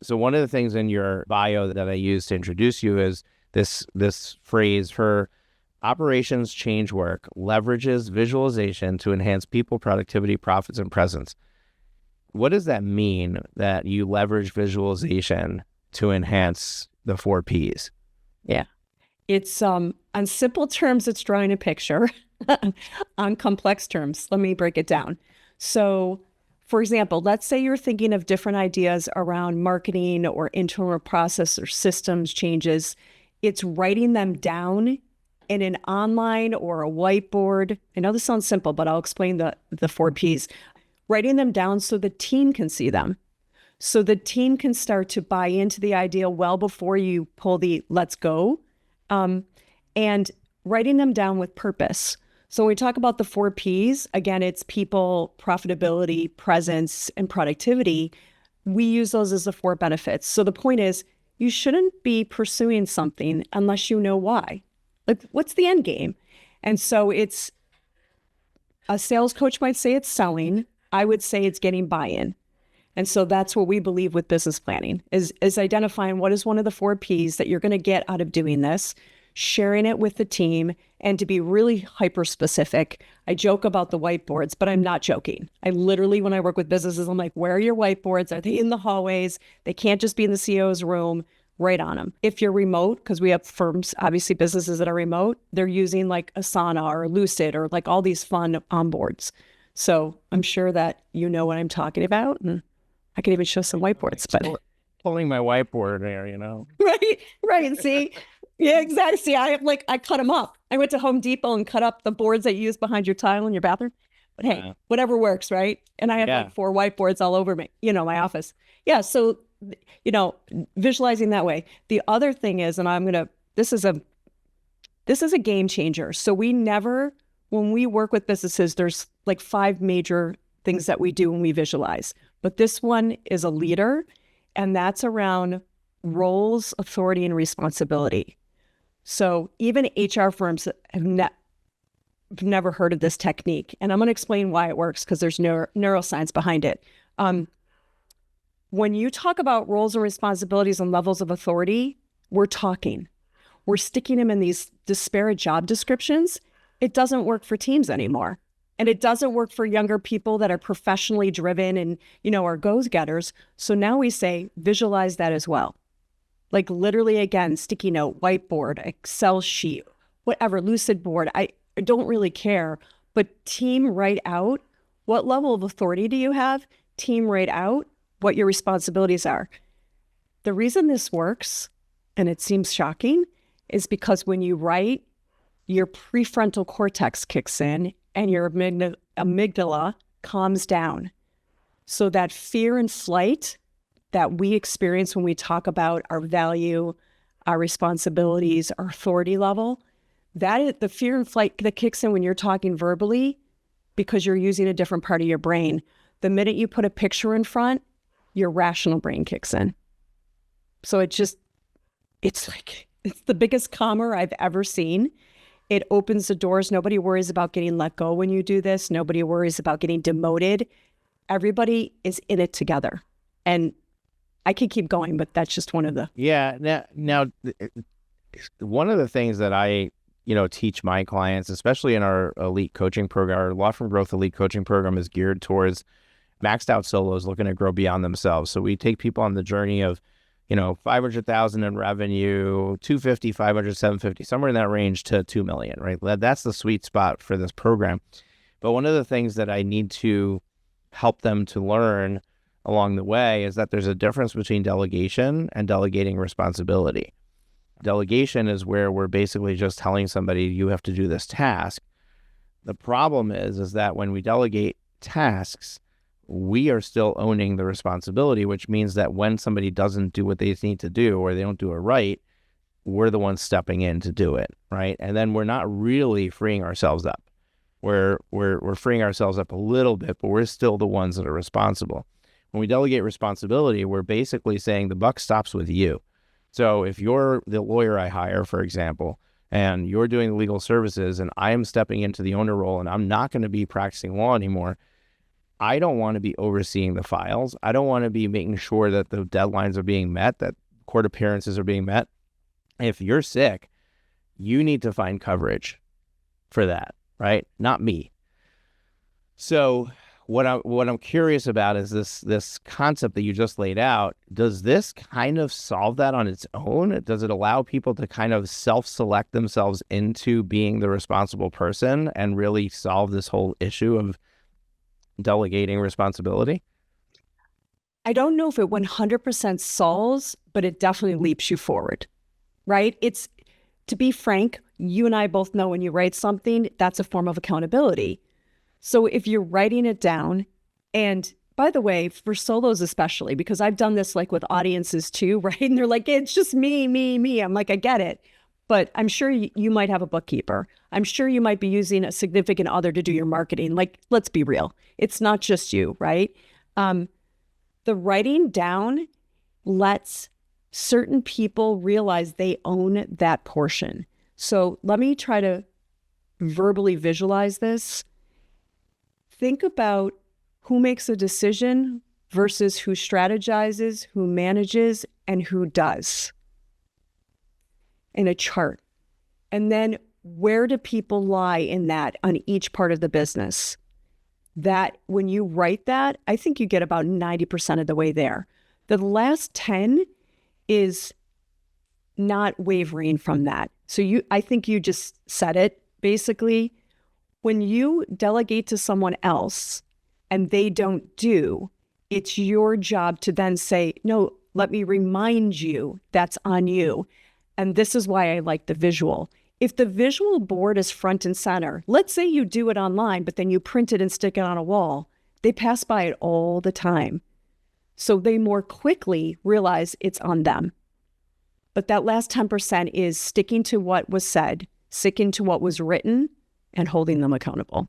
So one of the things in your bio that I use to introduce you is this phrase: her operations change work leverages visualization to enhance people, productivity, profits, and presence. What does that mean, that you leverage visualization to enhance the 4 Ps? Yeah. It's on simple terms, it's drawing a picture. On complex terms, let me break it down. So, for example, let's say you're thinking of different ideas around marketing or internal process or systems changes. It's writing them down in an online or a whiteboard. I know this sounds simple, but I'll explain the 4 Ps. Writing them down so the team can see them. So the team can start to buy into the idea well before you pull the let's go. And writing them down with purpose. So when we talk about the 4 Ps, again, it's people, profitability, presence, and productivity. We use those as the 4 benefits. So the point is, you shouldn't be pursuing something unless you know why. Like, what's the end game? And so it's, a sales coach might say it's selling. I would say it's getting buy-in. And so that's what we believe with business planning is identifying what is one of the 4 Ps that you're going to get out of doing this, sharing it with the team, and to be really hyper specific. I joke about the whiteboards, but I'm not joking. I literally, when I work with businesses, I'm like, where are your whiteboards? Are they in the hallways? They can't just be in the CEO's room. Write on them. If you're remote, because we have firms, obviously businesses that are remote, they're using like Asana or Lucid or like all these fun onboards. So I'm sure that you know what I'm talking about. And I can even show some whiteboards, but pulling my whiteboard there, Right. See, yeah, exactly. See, I cut them up. I went to Home Depot and cut up the boards that you use behind your tile in your bathroom. But hey, whatever works, right? And I have like 4 whiteboards all over me, my office. Yeah. So, visualizing that way. The other thing is, and this is a game changer. So when we work with businesses, there's like 5 major things that we do when we visualize. But this one is a leader, and that's around roles, authority, and responsibility. So even HR firms have never heard of this technique. And I'm going to explain why it works, because there's neuroscience behind it. When you talk about roles and responsibilities and levels of authority, we're sticking them in these disparate job descriptions. It doesn't work for teams anymore. And it doesn't work for younger people that are professionally driven and, are go-getters. So now we say, visualize that as well. Like literally, again, sticky note, whiteboard, Excel sheet, whatever, Lucid board. I don't really care. But team, write out, what level of authority do you have? Team, write out what your responsibilities are. The reason this works, and it seems shocking, is because when you write, your prefrontal cortex kicks in and your amygdala calms down. So that fear and flight that we experience when we talk about our value, our responsibilities, our authority level, that is the fear and flight that kicks in when you're talking verbally, because you're using a different part of your brain. The minute you put a picture in front, your rational brain kicks in. So it's the biggest calmer I've ever seen. It opens the doors. Nobody worries about getting let go when you do this. Nobody worries about getting demoted. Everybody is in it together. And I could keep going, but that's just one of the... Yeah. Now, one of the things that I, teach my clients, especially in our elite coaching program, our Law Firm Growth Elite Coaching Program is geared towards maxed out solos looking to grow beyond themselves. So we take people on the journey of, 500,000 in revenue, 250, 500, 750, somewhere in that range to 2 million, right? That's the sweet spot for this program. But one of the things that I need to help them to learn along the way is that there's a difference between delegation and delegating responsibility. Delegation is where we're basically just telling somebody, you have to do this task. The problem is that when we delegate tasks, we are still owning the responsibility, which means that when somebody doesn't do what they need to do, or they don't do it right, we're the ones stepping in to do it, right? And then we're not really freeing ourselves up. We're freeing ourselves up a little bit, but we're still the ones that are responsible. When we delegate responsibility, we're basically saying the buck stops with you. So if you're the lawyer I hire, for example, and you're doing the legal services and I am stepping into the owner role and I'm not going to be practicing law anymore, I don't want to be overseeing the files. I don't want to be making sure that the deadlines are being met, that court appearances are being met. If you're sick, you need to find coverage for that, right? Not me. So what I'm curious about is this concept that you just laid out. Does this kind of solve that on its own? Does it allow people to kind of self-select themselves into being the responsible person and really solve this whole issue of delegating responsibility? I don't know if it 100% solves, but it definitely leaps you forward, right? It's, to be frank, you and I both know when you write something, that's a form of accountability. So if you're writing it down, and by the way, for solos especially, because I've done this like with audiences too, right? And they're like, it's just me, me, me. I'm like, I get it. But I'm sure you might have a bookkeeper. I'm sure you might be using a significant other to do your marketing. Like, let's be real. It's not just you, right? The writing down lets certain people realize they own that portion. So let me try to verbally visualize this. Think about who makes a decision versus who strategizes, who manages, and who does in a chart. And then where do people lie in that on each part of the business? That when you write that, I think you get about 90% of the way there. The last 10 is not wavering from that. So I think you just said it. Basically, when you delegate to someone else and they don't do, it's your job to then say, no, let me remind you that's on you. And this is why I like the visual. If the visual board is front and center, let's say you do it online, but then you print it and stick it on a wall, they pass by it all the time. So they more quickly realize it's on them. But that last 10% is sticking to what was said, sticking to what was written, and holding them accountable.